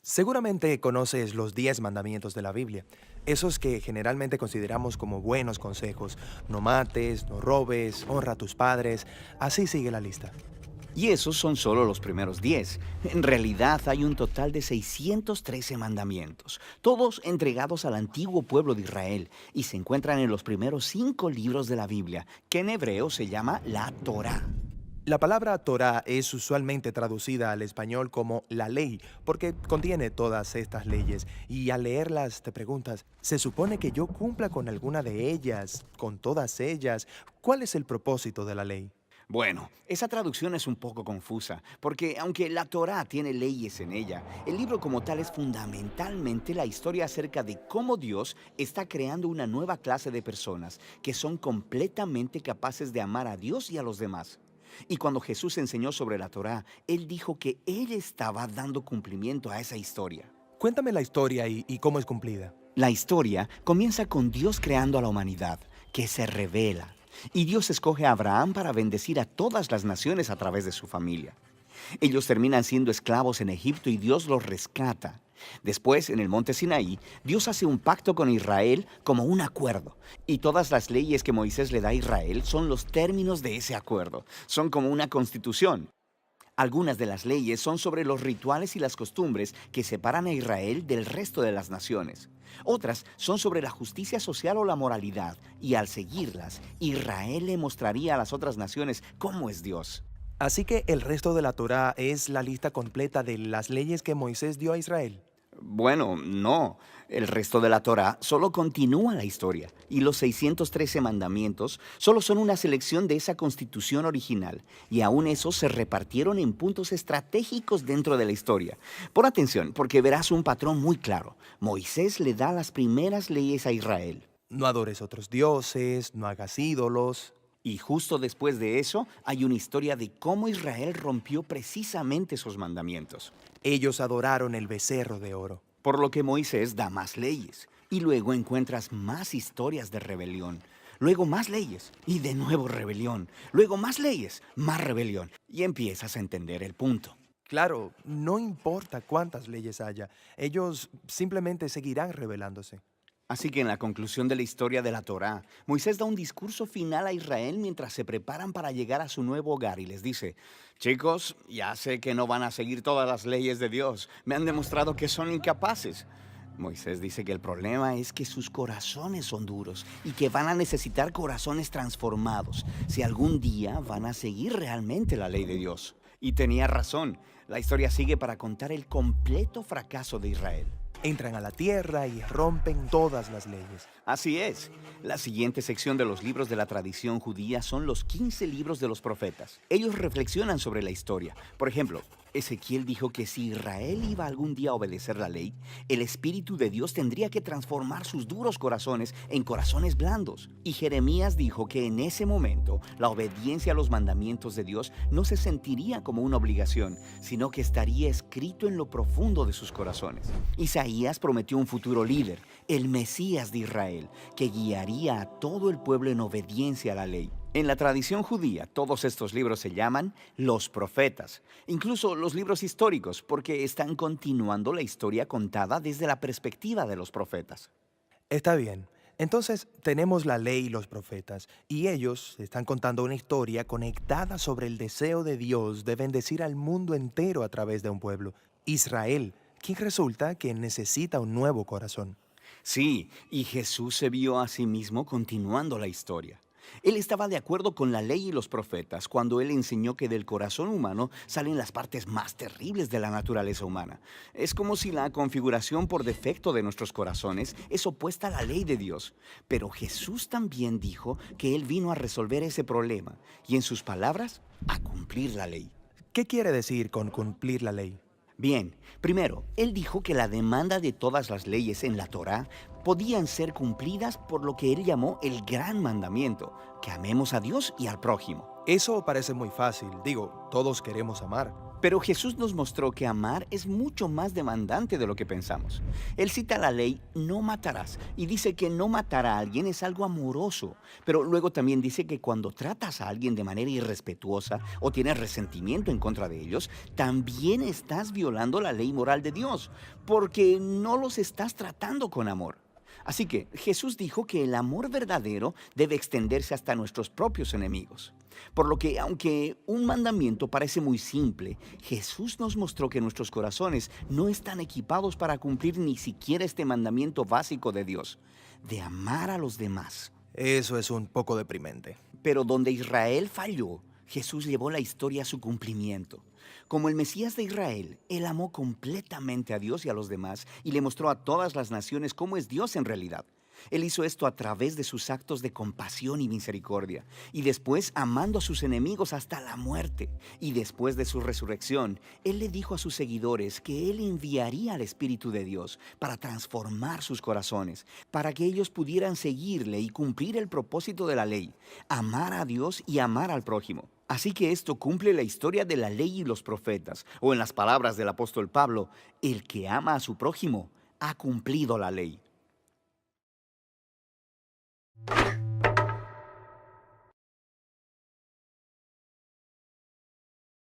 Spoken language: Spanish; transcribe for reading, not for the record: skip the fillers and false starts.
Seguramente conoces los 10 mandamientos de la Biblia, esos que generalmente consideramos como buenos consejos. No mates, no robes, honra a tus padres, así sigue la lista. Y esos son solo los primeros 10. En realidad hay un total de 613 mandamientos, todos entregados al antiguo pueblo de Israel, y se encuentran en los primeros 5 libros de la Biblia, que en hebreo se llama la Torá. La palabra Torah es usualmente traducida al español como la ley, porque contiene todas estas leyes, y al leerlas te preguntas, ¿se supone que yo cumpla con alguna de ellas, con todas ellas? ¿Cuál es el propósito de la ley? Bueno, esa traducción es un poco confusa, porque aunque la Torá tiene leyes en ella, el libro como tal es fundamentalmente la historia acerca de cómo Dios está creando una nueva clase de personas que son completamente capaces de amar a Dios y a los demás. Y cuando Jesús enseñó sobre la Torá, Él dijo que Él estaba dando cumplimiento a esa historia. Cuéntame la historia y cómo es cumplida. La historia comienza con Dios creando a la humanidad, que se revela. Y Dios escoge a Abraham para bendecir a todas las naciones a través de su familia. Ellos terminan siendo esclavos en Egipto y Dios los rescata. Después, en el monte Sinaí, Dios hace un pacto con Israel como un acuerdo. Y todas las leyes que Moisés le da a Israel son los términos de ese acuerdo. Son como una constitución. Algunas de las leyes son sobre los rituales y las costumbres que separan a Israel del resto de las naciones. Otras son sobre la justicia social o la moralidad, y al seguirlas, Israel le mostraría a las otras naciones cómo es Dios. Así que el resto de la Torá es la lista completa de las leyes que Moisés dio a Israel. Bueno, no. El resto de la Torá solo continúa la historia, y los 613 mandamientos solo son una selección de esa constitución original, y aún esos se repartieron en puntos estratégicos dentro de la historia. Pon atención, porque verás un patrón muy claro. Moisés le da las primeras leyes a Israel, No adores otros dioses, no hagas ídolos. y justo después de eso hay una historia de cómo Israel rompió precisamente esos mandamientos. Ellos adoraron el becerro de oro. Por lo que Moisés da más leyes. Y luego encuentras más historias de rebelión. Luego más leyes. Y de nuevo rebelión. Luego más leyes. Más rebelión. Y empiezas a entender el punto. Claro, no importa cuántas leyes haya, ellos simplemente seguirán rebelándose. Así que en la conclusión de la historia de la Torá, Moisés da un discurso final a Israel mientras se preparan para llegar a su nuevo hogar y les dice, chicos, ya sé que no van a seguir todas las leyes de Dios, me han demostrado que son incapaces. Moisés dice que el problema es que sus corazones son duros y que van a necesitar corazones transformados si algún día van a seguir realmente la ley de Dios. Y tenía razón, la historia sigue para contar el completo fracaso de Israel. Entran a la tierra y rompen todas las leyes. Así es. La siguiente sección de los libros de la tradición judía son los 15 libros de los profetas. Ellos reflexionan sobre la historia. Por ejemplo, Ezequiel dijo que si Israel iba algún día a obedecer la ley, el Espíritu de Dios tendría que transformar sus duros corazones en corazones blandos. Y Jeremías dijo que en ese momento la obediencia a los mandamientos de Dios no se sentiría como una obligación, sino que estaría escrito en lo profundo de sus corazones. Isaías prometió un futuro líder, el Mesías de Israel, que guiaría a todo el pueblo en obediencia a la ley. En la tradición judía, todos estos libros se llaman los profetas, incluso los libros históricos, porque están continuando la historia contada desde la perspectiva de los profetas. Está bien. Entonces tenemos la ley y los profetas, y ellos están contando una historia conectada sobre el deseo de Dios de bendecir al mundo entero a través de un pueblo, Israel, quien resulta que necesita un nuevo corazón. Sí, y Jesús se vio a sí mismo continuando la historia. Él estaba de acuerdo con la ley y los profetas cuando él enseñó que del corazón humano salen las partes más terribles de la naturaleza humana. Es como si la configuración por defecto de nuestros corazones es opuesta a la ley de Dios. Pero Jesús también dijo que él vino a resolver ese problema y, en sus palabras, a cumplir la ley. ¿Qué quiere decir con cumplir la ley? Bien, primero, él dijo que la demanda de todas las leyes en la Torá podían ser cumplidas por lo que él llamó el gran mandamiento, que amemos a Dios y al prójimo. Eso parece muy fácil. Digo, todos queremos amar. Pero Jesús nos mostró que amar es mucho más demandante de lo que pensamos. Él cita la ley no matarás y dice que no matar a alguien es algo amoroso, pero luego también dice que cuando tratas a alguien de manera irrespetuosa o tienes resentimiento en contra de ellos, también estás violando la ley moral de Dios, porque no los estás tratando con amor. Así que Jesús dijo que el amor verdadero debe extenderse hasta nuestros propios enemigos. Por lo que, aunque un mandamiento parece muy simple, Jesús nos mostró que nuestros corazones no están equipados para cumplir ni siquiera este mandamiento básico de Dios, de amar a los demás. Eso es un poco deprimente. Pero donde Israel falló, Jesús llevó la historia a su cumplimiento. Como el Mesías de Israel, Él amó completamente a Dios y a los demás y le mostró a todas las naciones cómo es Dios en realidad. Él hizo esto a través de sus actos de compasión y misericordia, y después amando a sus enemigos hasta la muerte. Y después de su resurrección, Él le dijo a sus seguidores que Él enviaría al Espíritu de Dios para transformar sus corazones, para que ellos pudieran seguirle y cumplir el propósito de la ley, amar a Dios y amar al prójimo. Así que esto cumple la historia de la ley y los profetas, o en las palabras del apóstol Pablo, el que ama a su prójimo ha cumplido la ley.